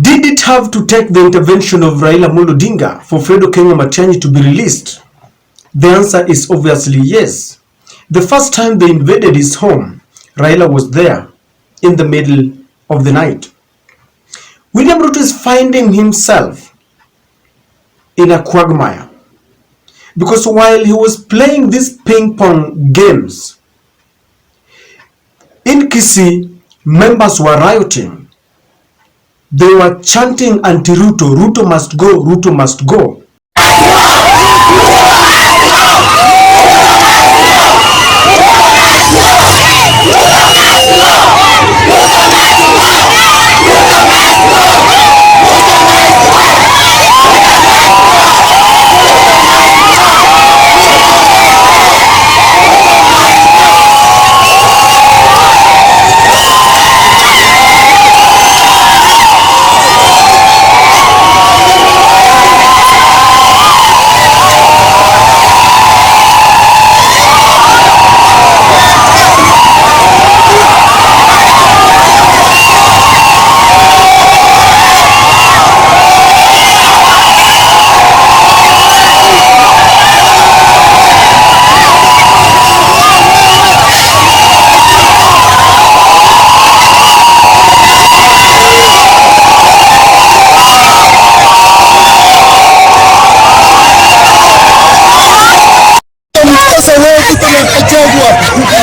Did it have to take the intervention of Raila Odinga for Fredrick Ooko Matiangi to be released? The answer is obviously yes. The first time they invaded his home, Raila was there in the middle of the night. William Ruto is finding himself in a quagmire because while he was playing these ping pong games in Kisii, members were rioting. They were chanting anti-Ruto, Ruto must go, Ruto must go.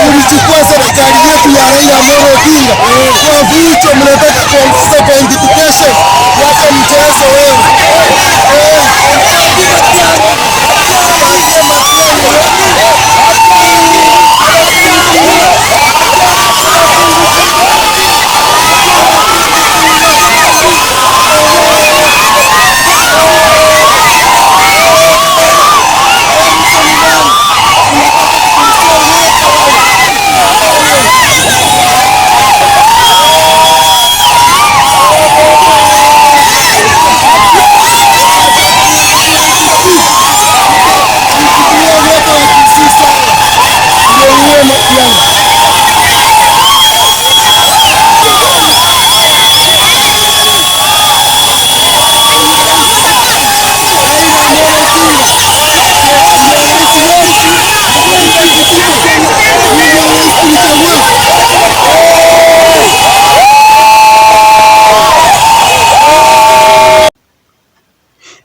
Mlichukua serikali yetu ya Raila Odinga kwa vicho, mnataka kuongeza kwa identification. Wacha mchezo wewe.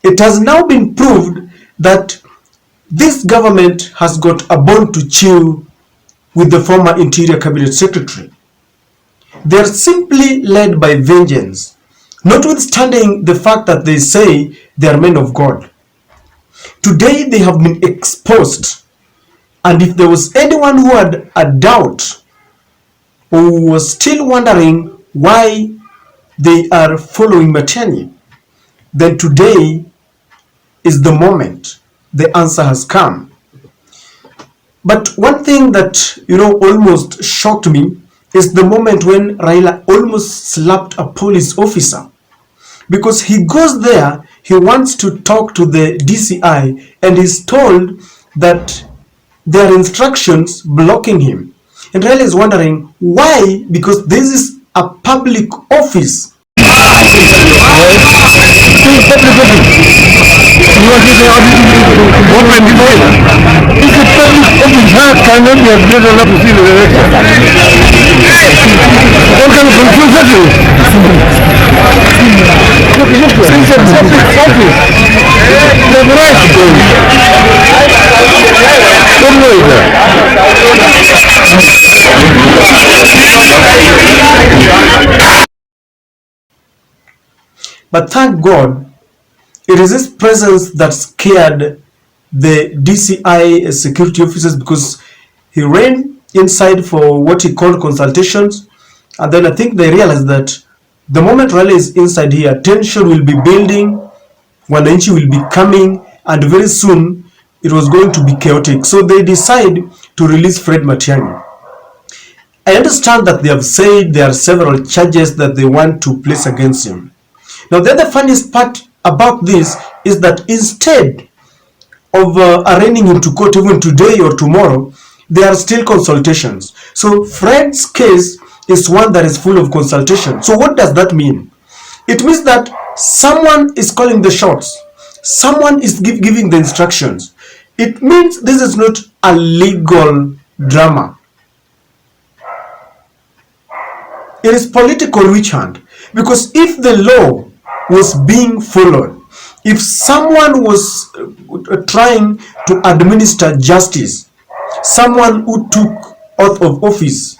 It has now been proved that this government has got a bone to chew with the former Interior Cabinet Secretary. They are simply led by vengeance, notwithstanding the fact that they say they are men of God. Today they have been exposed, and if there was anyone who had a doubt or who was still wondering why they are following Matiangi, then today is the moment. The answer has come. But one thing that almost shocked me is the moment when Raila almost slapped a police officer, because he goes there, he wants to talk to the DCI, and he's told that there are instructions blocking him. And Raila is wondering why, because this is a public office. But thank God, it is his presence that scared the DCI security officers, because he ran inside for what he called consultations, and then I think they realized that the moment Raila is inside here, tension will be building, wananchi will be coming, and very soon it was going to be chaotic. So they decide to release Fred Matiangi. I understand that they have said there are several charges that they want to place against him. Now, the other funniest part about this is that instead of arraigning him to court even today or tomorrow, there are still consultations. So Fred's case is one that is full of consultation. So what does that mean? It means that someone is calling the shots. Someone is giving the instructions. It means this is not a legal drama. It is political witch hunt. Because if the law was being followed, if someone was trying to administer justice, someone who took oath of office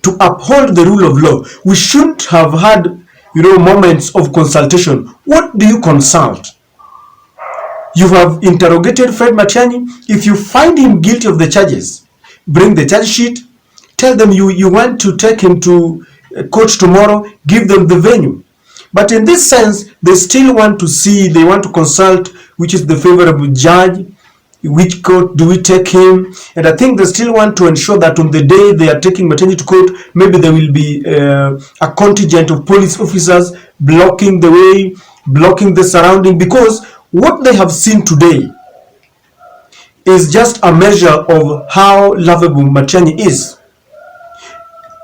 to uphold the rule of law, we shouldn't have had, moments of consultation. What do you consult? You have interrogated Fred Matiangi. If you find him guilty of the charges, bring the charge sheet. Tell them you want to take him to court tomorrow. Give them the venue. But in this sense, they still want to see, they want to consult which is the favorable judge, which court do we take him. And I think they still want to ensure that on the day they are taking Matiangi to court, maybe there will be a contingent of police officers blocking the way, blocking the surrounding, because what they have seen today is just a measure of how lovable Matiangi is.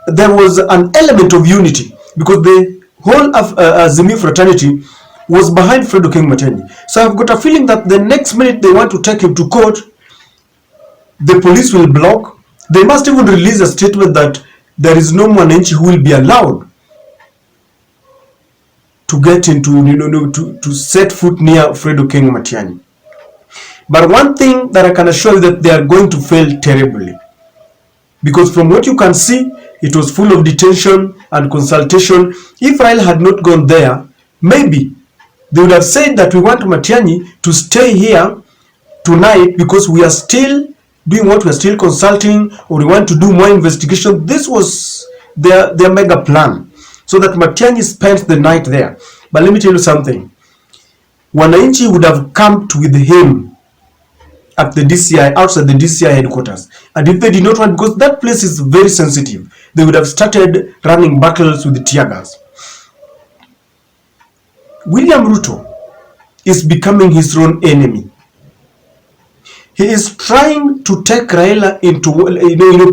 There was an element of unity because the whole Azimio fraternity was behind Fredrick Ooko. So I've got a feeling that the next minute they want to take him to court, the police will block. They must even release a statement that there is no Mwananchi who will be allowed to get into, to set foot near Fredrick Ooko. But one thing that I can assure you that they are going to fail terribly. Because from what you can see, it was full of detention and consultation. If Raila had not gone there, maybe they would have said that we want Matiangi to stay here tonight because we are still doing what we are still consulting, or we want to do more investigation. This was their mega plan, so that Matiangi spent the night there. But let me tell you something. Wananchi would have camped with him at the DCI, outside the DCI headquarters. And if they did not want, because that place is very sensitive, they would have started running battles with the tear gas. William Ruto is becoming his own enemy. He is trying to take Raila into,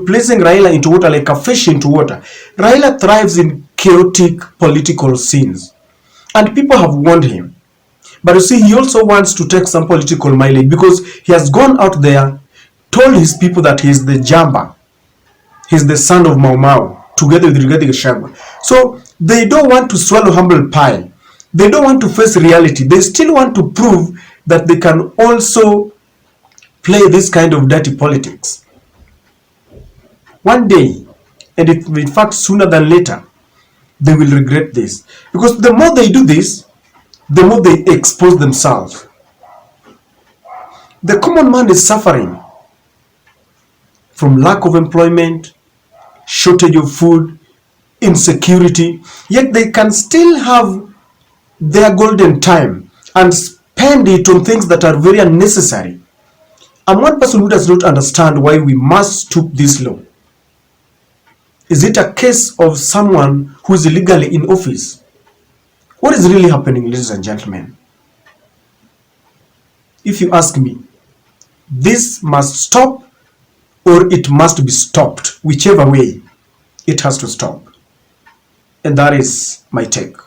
placing Raila into water like a fish into water. Raila thrives in chaotic political scenes, and people have warned him. But you see, he also wants to take some political mileage because he has gone out there, told his people that he's the Jamba, he's the son of Mau Mau, together with Rigathi Gachagua. So they don't want to swallow humble pie. They don't want to face reality. They still want to prove that they can also play this kind of dirty politics. One day, and in fact sooner than later, they will regret this. Because the more they do this, the more they expose themselves. The common man is suffering from lack of employment, shortage of food, insecurity, yet they can still have their golden time and spend it on things that are very unnecessary. I'm one person who does not understand why we must stoop this low. Is it a case of someone who is illegally in office? What is really happening, ladies and gentlemen? If you ask me, this must stop or it must be stopped. Whichever way, it has to stop. And that is my take.